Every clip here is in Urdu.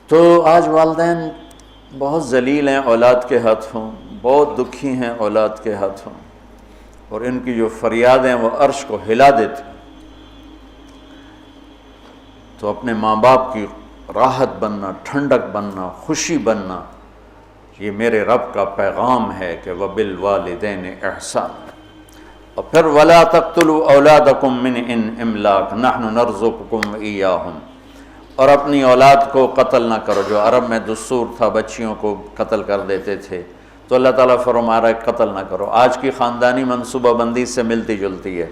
تو آج والدین بہت ذلیل ہیں اولاد کے ہاتھوں، بہت دکھی ہیں اولاد کے ہاتھوں، اور ان کی جو فریادیں وہ عرش کو ہلا دیتی۔ تو اپنے ماں باپ کی راحت بننا، ٹھنڈک بننا، خوشی بننا، یہ میرے رب کا پیغام ہے کہ وَبِالْوَالِدَيْنِ إِحْسَانًا۔ اور پھر وَلَا تَقْتُلُوا أَوْلَادَكُم مِّنْ إِمْلَاقٍ نَحْنُ نَرْزُقُكُمْ وَإِيَّاهُمْ۔ اور اپنی اولاد کو قتل نہ کرو، جو عرب میں دستور تھا بچیوں کو قتل کر دیتے تھے، تو اللہ تعالیٰ فرما رہا ہے قتل نہ کرو۔ آج کی خاندانی منصوبہ بندی سے ملتی جلتی ہے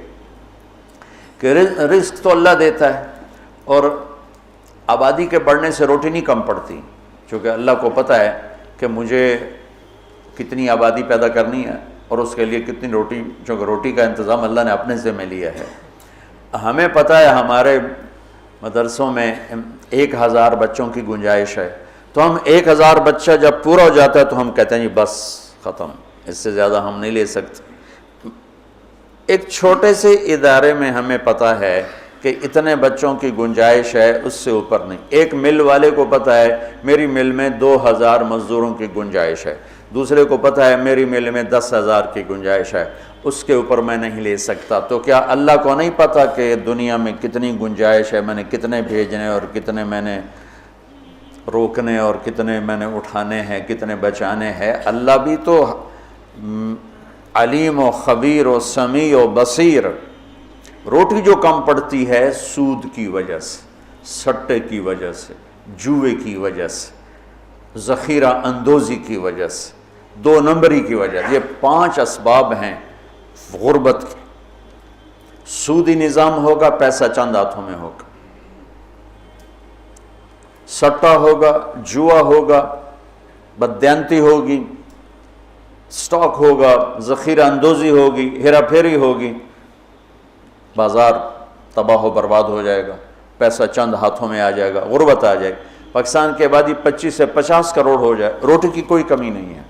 کہ رزق تو اللہ دیتا ہے، اور آبادی کے بڑھنے سے روٹی نہیں کم پڑتی، چونکہ اللہ کو پتہ ہے کہ مجھے کتنی آبادی پیدا کرنی ہے اور اس کے لیے کتنی روٹی، چونکہ روٹی کا انتظام اللہ نے اپنے ذمہ لیا ہے۔ ہمیں پتہ ہے ہمارے مدرسوں میں 1000 بچوں کی گنجائش ہے، تو ہم 1000 بچہ جب پورا ہو جاتا ہے تو ہم کہتے ہیں جی بس ختم، اس سے زیادہ ہم نہیں لے سکتے۔ ایک چھوٹے سے ادارے میں ہمیں پتہ ہے کہ اتنے بچوں کی گنجائش ہے، اس سے اوپر نہیں۔ ایک مل والے کو پتہ ہے میری مل میں 2000 مزدوروں کی گنجائش ہے، دوسرے کو پتہ ہے میری مل میں 10,000 کی گنجائش ہے، اس کے اوپر میں نہیں لے سکتا۔ تو کیا اللہ کو نہیں پتہ کہ دنیا میں کتنی گنجائش ہے، میں نے کتنے بھیجنے اور کتنے میں نے روکنے اور کتنے میں نے اٹھانے ہیں، کتنے بچانے ہیں؟ اللہ بھی تو علیم و خبیر و سمیع و بصیر۔ روٹی جو کم پڑتی ہے سود کی وجہ سے، سٹے کی وجہ سے، جوئے کی وجہ سے، ذخیرہ اندوزی کی وجہ سے، 2 نمبری کی وجہ سے، یہ 5 اسباب ہیں غربت کے۔ سودی نظام ہوگا، پیسہ چند ہاتھوں میں ہوگا، سٹا ہوگا، جوا ہوگا، بددیانتی ہوگی، سٹاک ہوگا، ذخیرہ اندوزی ہوگی، ہیرا پھیری ہوگی، بازار تباہ و برباد ہو جائے گا، پیسہ چند ہاتھوں میں آ جائے گا، غربت آ جائے گی۔ پاکستان کی آبادی 25 سے 50 کروڑ ہو جائے، روٹی کی کوئی کمی نہیں ہے۔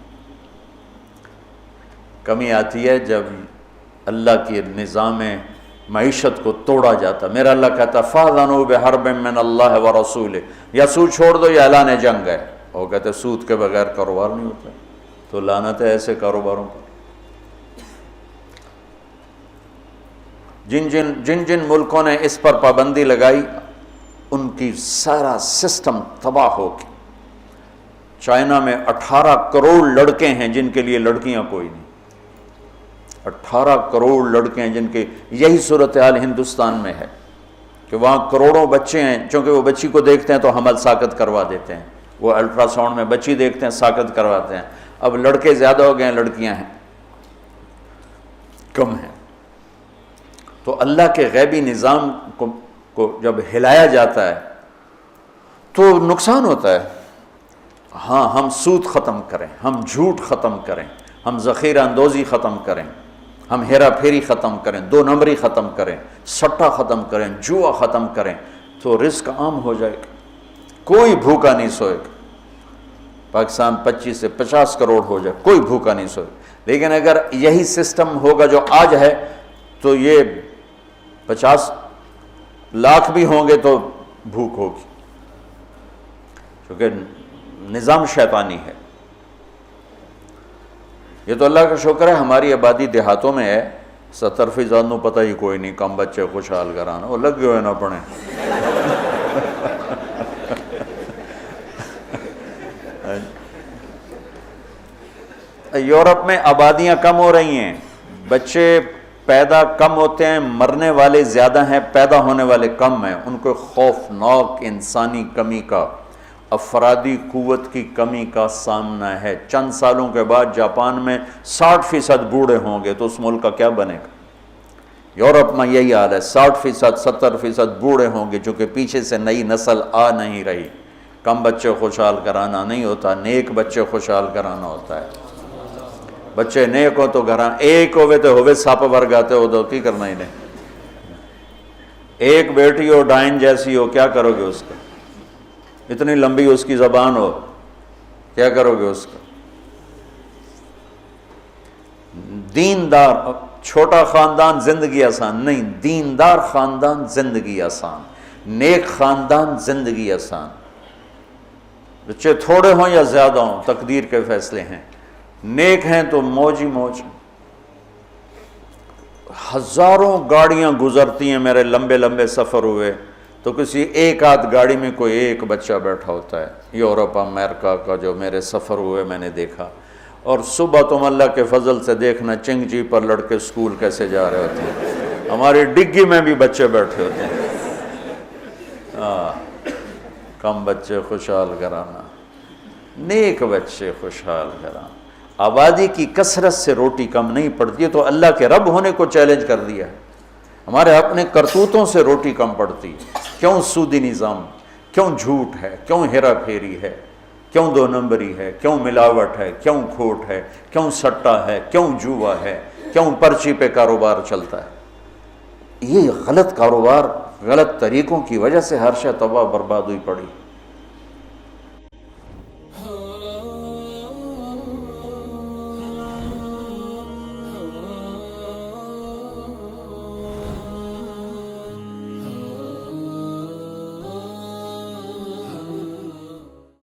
کمی آتی ہے جب اللہ کی نظام معیشت کو توڑا جاتا۔ میرا اللہ کہتا فَأْذَنُوا بِحَرْبٍ مِّنَ اللَّهِ وَرَسُولِهِ، یا سود چھوڑ دو یا اعلان جنگ ہے۔ وہ کہتے سود کے بغیر کاروبار نہیں ہوتا، تو لعنت ہے ایسے کاروباروں پر۔ جن جن ملکوں نے اس پر پابندی لگائی ان کی سارا سسٹم تباہ ہو گیا۔ چائنا میں 18 کروڑ لڑکے ہیں جن کے لیے لڑکیاں کوئی نہیں، 18 کروڑ لڑکے ہیں جن کے، یہی صورتحال ہندوستان میں ہے کہ وہاں کروڑوں بچے ہیں، چونکہ وہ بچی کو دیکھتے ہیں تو حمل ساقط کروا دیتے ہیں، وہ الٹرا ساؤنڈ میں بچی دیکھتے ہیں ساقط کرواتے ہیں۔ اب لڑکے زیادہ ہو گئے ہیں، لڑکیاں ہیں کم ہیں۔ تو اللہ کے غیبی نظام کو جب ہلایا جاتا ہے تو نقصان ہوتا ہے۔ ہاں، ہم سود ختم کریں، ہم جھوٹ ختم کریں، ہم ذخیرہ اندوزی ختم کریں، ہم ہیرا پھیری ختم کریں، 2 نمبری ختم کریں، سٹا ختم کریں، جوا ختم کریں، تو رزق عام ہو جائے گا، کوئی بھوکا نہیں سوئے گا۔ پاکستان 25 سے 50 کروڑ ہو جائے، کوئی بھوکا نہیں سوئے گا۔ لیکن اگر یہی سسٹم ہوگا جو آج ہے تو یہ 50 لاکھ بھی ہوں گے تو بھوک ہوگی، کیونکہ نظام شیطانی ہے۔ یہ تو اللہ کا شکر ہے ہماری آبادی دیہاتوں میں ہے، 70% نو پتہ ہی کوئی نہیں، کم بچے خوشحال کرانا، وہ لگ گئے ہوئے نہ پڑھیں۔ یورپ میں آبادیاں کم ہو رہی ہیں، بچے پیدا کم ہوتے ہیں، مرنے والے زیادہ ہیں، پیدا ہونے والے کم ہیں۔ ان کو خوفناک انسانی کمی کا، افرادی قوت کی کمی کا سامنا ہے۔ چند سالوں کے بعد جاپان میں 60% بوڑھے ہوں گے، تو اس ملک کا کیا بنے گا؟ یورپ میں یہی حال ہے، 60%، 70% بوڑھے ہوں گے، چونکہ پیچھے سے نئی نسل آ نہیں رہی۔ کم بچے خوشحال کرانا نہیں ہوتا، نیک بچے خوشحال کرانا ہوتا ہے۔ بچے نیک ہو تو گھراں ایک ہوئے تو ہوئے سپ ورگاتے ہو تو کی کرنا انہیں، ایک بیٹی ہو ڈائن جیسی ہو، کیا کرو گے اس کا؟ اتنی لمبی اس کی زبان ہو، کیا کرو گے اس کا؟ دیندار چھوٹا خاندان زندگی آسان نہیں، دیندار خاندان زندگی آسان، نیک خاندان زندگی آسان۔ بچے تھوڑے ہوں یا زیادہ ہوں تقدیر کے فیصلے ہیں، نیک ہیں تو موج ہی موج۔ ہزاروں گاڑیاں گزرتی ہیں، میرے لمبے لمبے سفر ہوئے تو کسی ایک آدھ گاڑی میں کوئی ایک بچہ بیٹھا ہوتا ہے، یورپ امریکہ کا جو میرے سفر ہوئے میں نے دیکھا۔ اور صبح تم اللہ کے فضل سے دیکھنا چنگ جی پر لڑکے سکول کیسے جا رہے ہوتے ہیں، ہماری ڈگی میں بھی بچے بیٹھے ہوتے ہیں۔ کم بچے خوشحال گھرانہ، نیک بچے خوشحال گھرانہ۔ آبادی کی کثرت سے روٹی کم نہیں پڑتی ہے، تو اللہ کے رب ہونے کو چیلنج کر دیا ہے۔ ہمارے اپنے کرتوتوں سے روٹی کم پڑتی، کیوں سودی نظام، کیوں جھوٹ ہے، کیوں ہیرا پھیری ہے، کیوں دو نمبری ہے، کیوں ملاوٹ ہے، کیوں کھوٹ ہے، کیوں سٹا ہے، کیوں جوا ہے، کیوں پرچی پہ کاروبار چلتا ہے۔ یہ غلط کاروبار، غلط طریقوں کی وجہ سے ہر شے تباہ برباد ہوئی پڑی۔